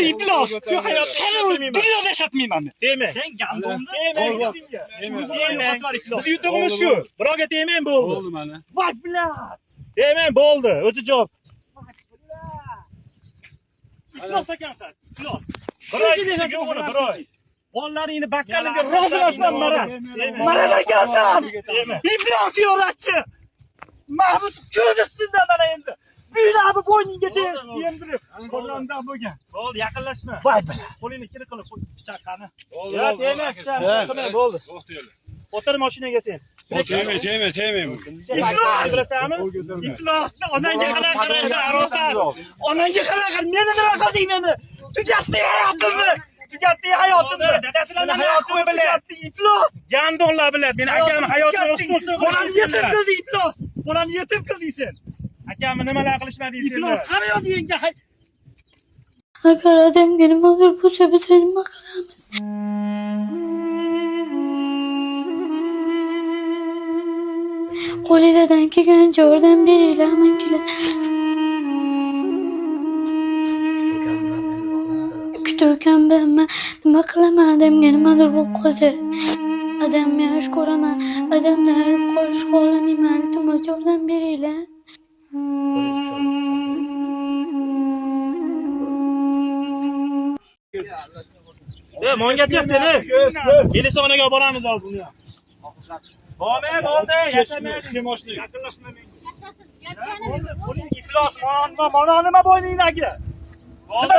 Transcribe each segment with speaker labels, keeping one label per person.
Speaker 1: qildi iflos. Seni dunyoda yashatmayman men.
Speaker 2: Deme.
Speaker 1: Sen gandonda
Speaker 2: Biz yutug'imiz shu. Birovga tegmang bo'ldi.
Speaker 3: Bo'ldi mana.
Speaker 1: Voy bilan.
Speaker 2: Demang bo'ldi. O'zi javob.
Speaker 1: Iflos ekansan. Iflos.
Speaker 2: Biroy.
Speaker 1: Bolalaringni baqqalimga rozi emasman Marat. Marat ekansan. Iflos yo'ratchi. Mahmud ko'z ustinda mana endi. Buylabı bo'yninggacha yendirib. Qo'llandan bo'lgan.
Speaker 2: Bo'ldi, yaqinlashma.
Speaker 1: Voy bilan.
Speaker 2: Qo'lingni kiri qilib pichoqani.
Speaker 3: Bo'ldi.
Speaker 2: Yo'q, tegma, pichoqni bo'ldi. O'tir mashinaga sen.
Speaker 3: Tegmay.
Speaker 2: Bilasanmi?
Speaker 1: Iflosni onangga qara qaraysan, Rosan. Onangga qara qar, meni nima qilding meni? Tugatding hayotimni. Tugatding hayotimni.
Speaker 2: Dadasilarni hayotini biladi.
Speaker 1: Iflos.
Speaker 2: Gandonlar biladi. Meni akam hayotini ustun
Speaker 1: Bolani yetim qilding iflos. Bolani yetim qilding sen.
Speaker 2: Akamni nimalar qilishmading sen?
Speaker 1: Iflos hamyoningga
Speaker 4: Agar odamga nimadir bo'lsa biz nima qilamiz? Qo'lingizdan kelgancha yordam beringlar, mankilar. Kutuvgan bilan men nima qilaman? Odamga nimadir bo'lib qolsa, odamni yaxshi ko'raman, odamni olib qolish xohlamayman. Iltimos yordam beringlar.
Speaker 2: Mongacha seni. Militsiyaga olib boramiz hozir. Bormay bo'ldi, yashamaydi moshina.
Speaker 1: yaqinlashma menga. Iflos, mana nima bo'yningdagi?
Speaker 2: Bo'ldi.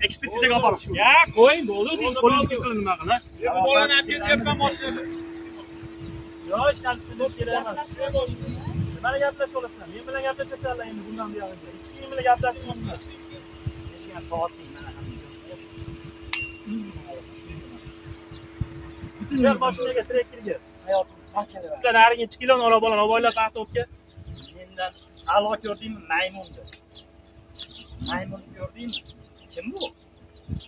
Speaker 1: Ekspertizaga olib borib shu.
Speaker 2: Ya, qo'ying, bo'ldi. Siz qo'lingizga qilib nima qilasiz?
Speaker 3: Bu bolani olib ketyapman mashinaga.
Speaker 2: Yo'q, hech narsa tushunib kelayapman. Nimaga gaplashib olasizlar? Men bilan gaplashasanlar endi bundan buyog'iga. Hech kim bilan gaplashmayman.
Speaker 1: Kelgan soatning mana
Speaker 2: Gel mashinaga trekkerga.
Speaker 1: hayotim qanchalar.
Speaker 2: Sizlar nariga chiqinglar, olib olib ovoylar avtobusga.
Speaker 1: Mendan a'lo ko'rdingmi maymunni? Maymunni ko'rdingmi? Kim bu?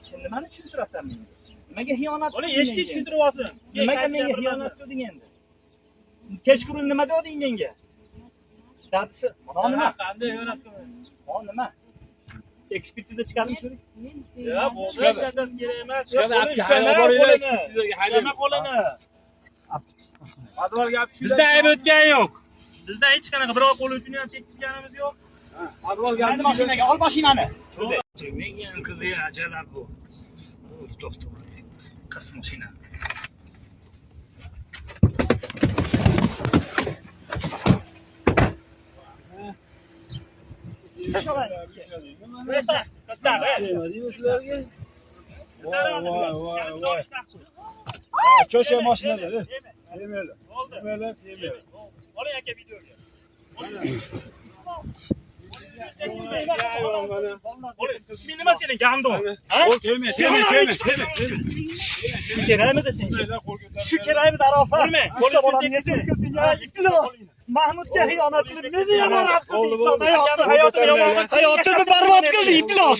Speaker 1: Kim nimani tushuntirasan menga? Nimaga xiyonat
Speaker 2: Uni
Speaker 1: qilding
Speaker 2: eshikni
Speaker 1: menga?
Speaker 2: tushuntirib olsin.
Speaker 1: Nimaga menga xiyonat qilding endi? Kechqurun nima deding menga? Dadisi, mana nima?
Speaker 2: Qanday xiyonat qilmayman?
Speaker 1: Mana nima? Ekspertiza chiqardim shu.
Speaker 2: Ya, bo'ldi, ishlatasiz kerak emas. Nima qo'lini?
Speaker 3: Adval gap shu.
Speaker 2: Bizda ayb o'tgan yo'q. Bizda hech qanaqa biror qo'l uchun ham tekkizganimiz yo'q.
Speaker 3: Adval gap
Speaker 1: Endi mashinaga ol mashinani. Menga ham qizi ajalab bu. To'xta. Qis mashina.
Speaker 3: Voy. Cho'sha mashinada. Yemaylar.
Speaker 2: Oling aka videoga. Isming nima sening gandon? Ha?
Speaker 3: Tegmay.
Speaker 1: Shu kerakmidi senga? Shu kerakmidi Arafat?
Speaker 2: Bilmang.
Speaker 1: Qo'lda bolani yetim qilding. Iflos. Mahmudga xiyonat qilib, meni yomonat qilding. Hayotini barbod qilding, iflos.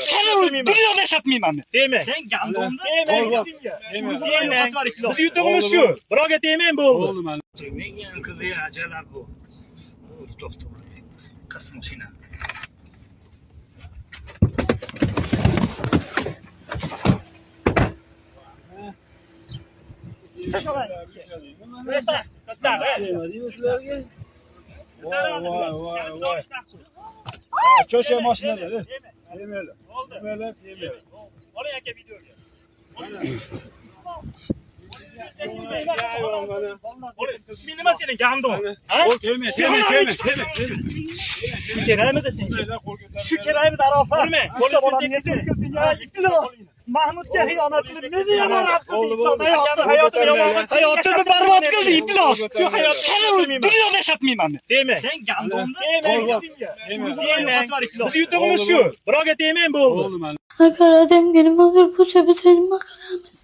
Speaker 1: Seni dunyoda yashatmayman men.
Speaker 2: Deme.
Speaker 1: Sen gandonda
Speaker 2: Biz yutug'imiz shu. Birovga tegmang bo'ldi.
Speaker 3: Bo'ldi mana.
Speaker 1: menga ham qizi ajalab bu. To'xta. Qis mashina.
Speaker 3: Voy. Cho'sha mashinada. Yemaylar.
Speaker 2: Oling aka videoga. Isming nima sening gandon? Ha?
Speaker 3: Tegmay.
Speaker 1: Shu kerakmidi senga? Shu kerakmidi Arafat?
Speaker 2: Bilmang.
Speaker 1: Qo'lda bolani yetim qilding. Iflos. Mahmudga xiyonat qilib, meni yomonat qilding. Hayotini barbod qilding, iflos. Seni dunyoda yashatmayman men.
Speaker 2: Deme.
Speaker 1: Sen gandonda
Speaker 2: Biz yutug'imiz shu. Birovga tegmang bo'ldi.
Speaker 3: Bo'ldi mana.
Speaker 4: Agar odamga nimadir bo'lsa biz nima qilamiz?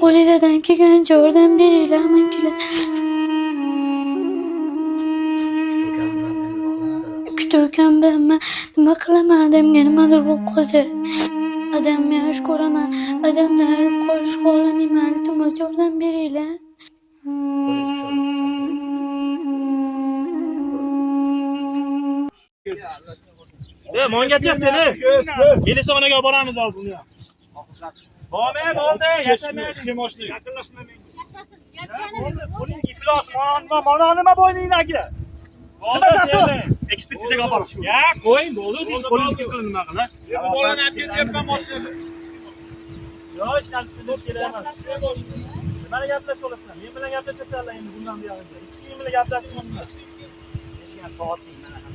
Speaker 4: Qo'lingizdan kelgancha yordam beringlar, mankilar. Kutuvgan bilan men nima qilaman? Odamga nimadir bo'lib qolsa, odamni yaxshi ko'raman, odamni olib qolish xohlamayman. Iltimos yordam beringlar.
Speaker 2: Mongacha seni. Militsiyaga olib boramiz hozir uni. Bo'lmay bo'ldi, yashamaydi mashina.
Speaker 1: Yaqinlashma menga. Buning iflos mana nima bo'yningdagi? Nima tasod? Ekspertizaga olib borish.
Speaker 2: Ya, qo'ying, bo'ldi. Siz qo'lingizga qilib nima qilasiz?
Speaker 3: Bolani olib ketyapman mashinada.
Speaker 2: Yo, ishlatib kelaman. Nimani gaplashib olasizlar? Men bilan gaplashasanlar endi bundan buyog'iga. Hech kim bilan gaplashmayman. Bergan soating mana ham.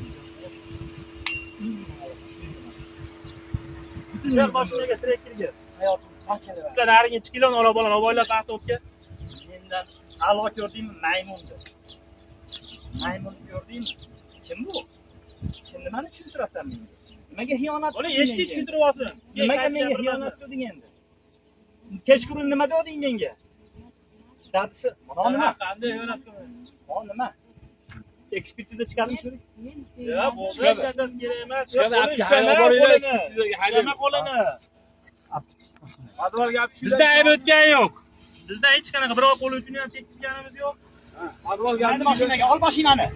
Speaker 2: Yer mashinaga trekkerga. Hayotim qanchalik? Sizlar nariga 2 kiloni olib olib oylar paxtobga.
Speaker 1: Mendan a'lo ko'rdingmi maymunni? Maymun ko'rdingmi? Kim bu? Kim nimani tushuntirasan menga? Nimaga xiyonat?
Speaker 2: Buni eshitib tushuntirib olsin.
Speaker 1: Nimaga menga xiyonat qilding endi? Kechqurun nima deding menga? Dadisi, mana nima?
Speaker 2: Qanday xiyonat qilmayman?
Speaker 1: Mana nima? Ekspertiza chiqardim shu.
Speaker 2: Ya, bo'ldi, ishlatasiz kerak emas. Nima qo'lini?
Speaker 3: Adval gap shu.
Speaker 2: Bizda ayb o'tgan yo'q. Bizda hech qanaqa birov qo'li uchun ham tekkizganimiz yo'q.
Speaker 3: Adval gap
Speaker 1: Mashinaga ol mashinani.